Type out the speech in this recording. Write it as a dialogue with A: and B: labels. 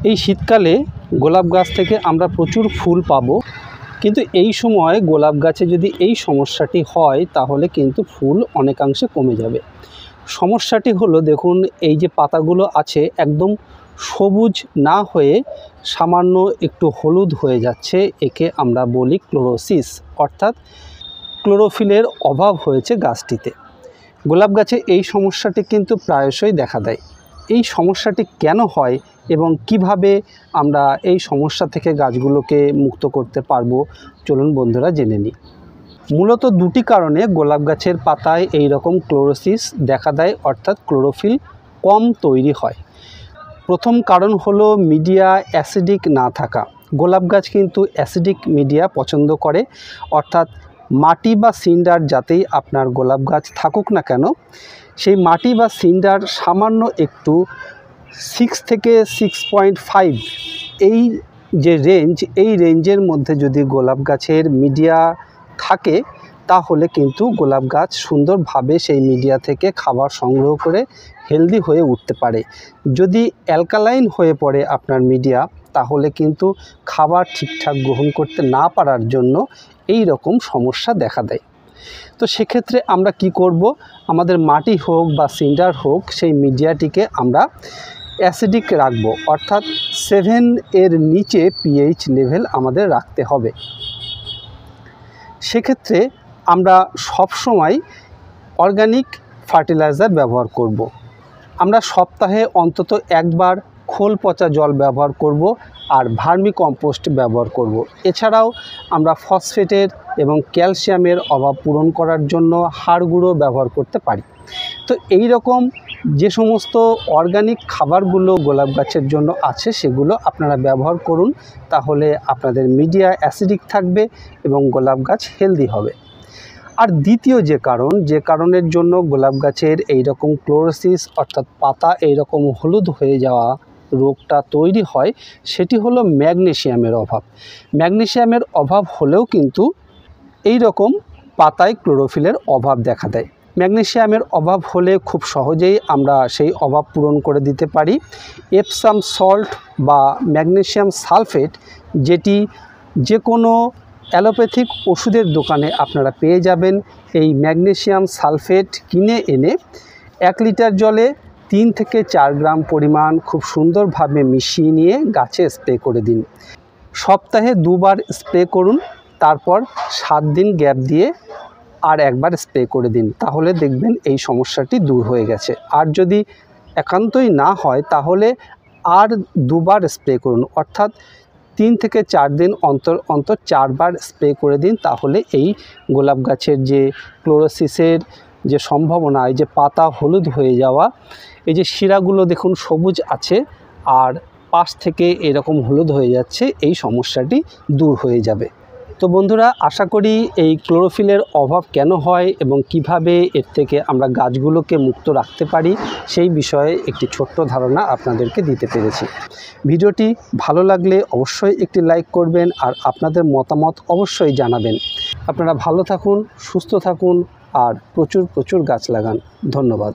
A: এই শীতকালে গোলাপ গাছ থেকে আমরা প্রচুর ফুল পাবো, কিন্তু এই সময় গোলাপ গাছে যদি এই সমস্যাটি হয় তাহলে কিন্তু ফুল অনেকাংশে কমে যাবে। সমস্যাটি হলো, দেখুন এই যে পাতাগুলো আছে একদম সবুজ না হয়ে সামান্য একটু হলুদ হয়ে যাচ্ছে, একে আমরা বলি ক্লোরোসিস, অর্থাৎ ক্লোরোফিলের অভাব হয়েছে গাছটিতে। গোলাপ গাছে এই সমস্যাটি কিন্তু প্রায়শই দেখা দেয়। এই সমস্যাটি কেন হয় এবং কিভাবে আমরা এই সমস্যা থেকে গাছগুলোকে মুক্ত করতে পারবো, চলুন বন্ধুরা জেনে নিই। মূলত দুটি কারণে গোলাপ গাছের পাতায় এই রকম ক্লোরোসিস দেখা দেয়, অর্থাৎ ক্লোরোফিল কম তৈরি হয়। প্রথম কারণ হলো মিডিয়া অ্যাসিডিক না থাকা। গোলাপ গাছ কিন্তু অ্যাসিডিক মিডিয়া পছন্দ করে, অর্থাৎ মাটি বা সিন্ডার যাতেই আপনার গোলাপ গাছ থাকুক না কেন, সেই মাটি বা সিন্ডার সামান্য একটু 6 থেকে 6.5 এই যে রেঞ্জ, এই রেঞ্জের মধ্যে যদি গোলাপ গাছের মিডিয়া থাকে তাহলে কিন্তু গোলাপ গাছ সুন্দরভাবে সেই মিডিয়া থেকে খাবার সংগ্রহ করে হেলদি হয়ে উঠতে পারে। যদি অ্যালকালাইন হয়ে পড়ে আপনার মিডিয়া, তাহলে কিন্তু খাবার ঠিকঠাক গ্রহণ করতে না পারার জন্য এই রকম সমস্যা দেখা দেয়। তো সেক্ষেত্রে আমরা কি করব, আমাদের মাটি হোক বা সিন্ডার হোক, সেই মিডিয়াটিকে আমরা অ্যাসিডিক রাখবো, অর্থাৎ 7 এর নিচে পিএইচ লেভেল আমাদের রাখতে হবে। সেক্ষেত্রে আমরা সবসময় অর্গানিক ফার্টিলাইজার ব্যবহার করব। আমরা সপ্তাহে অন্তত একবার খোল পচা জল ব্যবহার করব আর ভার্মি কম্পোস্ট ব্যবহার করব। এছাড়াও আমরা ফসফেটের এবং ক্যালসিয়ামের অভাব পূরণ করার জন্য হাড় গুঁড়ো ব্যবহার করতে পারি। তো এই রকম যে সমস্ত অর্গানিক খাবারগুলো গোলাপ গাছের জন্য আছে সেগুলো আপনারা ব্যবহার করুন, তাহলে আপনাদের মিডিয়া অ্যাসিডিক থাকবে এবং গোলাপ গাছ হেলদি হবে। আর দ্বিতীয় যে কারণের জন্য গোলাপ গাছের এই রকম ক্লোরোসিস অর্থাৎ পাতা এই রকম হলুদ হয়ে যাওয়া রোগটা তৈরি হয়, সেটি হলো ম্যাগনেসিয়ামের অভাব। ম্যাগনেসিয়ামের অভাব হলেও কিন্তু এই রকম পাতায় ক্লোরোফিলের অভাব দেখা দেয়। ম্যাগনেসিয়ামের অভাব হলে খুব সহজেই আমরা সেই অভাব পূরণ করে দিতে পারি। এপসাম সল্ট বা ম্যাগনেসিয়াম সালফেট, যেটি যে কোনো অ্যালোপ্যাথিক ওষুধের দোকানে আপনারা পেয়ে যাবেন, এই ম্যাগনেসিয়াম সালফেট কিনে এনে 1 লিটার জলে 3 থেকে 4 গ্রাম পরিমাণ খুব সুন্দরভাবে মিশিয়ে নিয়ে গাছে স্প্রে করে দিন। সপ্তাহে 2 বার স্প্রে করুন, তারপর 7 দিন গ্যাপ দিয়ে আর একবার স্প্রে করে দিন, তাহলে দেখবেন এই সমস্যাটি দূর হয়ে গেছে। আর যদি একান্তই না হয় তাহলে আর 2 বার স্প্রে করুন, অর্থাৎ 3 থেকে 4 দিন অন্তর অন্তর 4 বার স্প্রে করে দিন, তাহলে এই গোলাপ গাছের যে ক্লোরোসিসের যে সম্ভাবনা, এই যে পাতা হলুদ হয়ে যাওয়া, এই যে শিরাগুলো দেখুন সবুজ আছে আর পাশ থেকে এরকম হলুদ হয়ে যাচ্ছে, এই সমস্যাটি দূর হয়ে যাবে। তো বন্ধুরা, আশা করি এই ক্লোরোফিলের অভাব কেন হয় এবং কিভাবে এর থেকে আমরা গাছগুলোকে মুক্ত রাখতে পারি সেই বিষয়ে একটি ছোট্ট ধারণা আপনাদেরকে দিতে পেরেছি। ভিডিওটি ভালো লাগলে অবশ্যই একটি লাইক করবেন আর আপনাদের মতামত অবশ্যই জানাবেন। আপনারা ভালো থাকুন, সুস্থ থাকুন আর প্রচুর গাছ লাগান। ধন্যবাদ।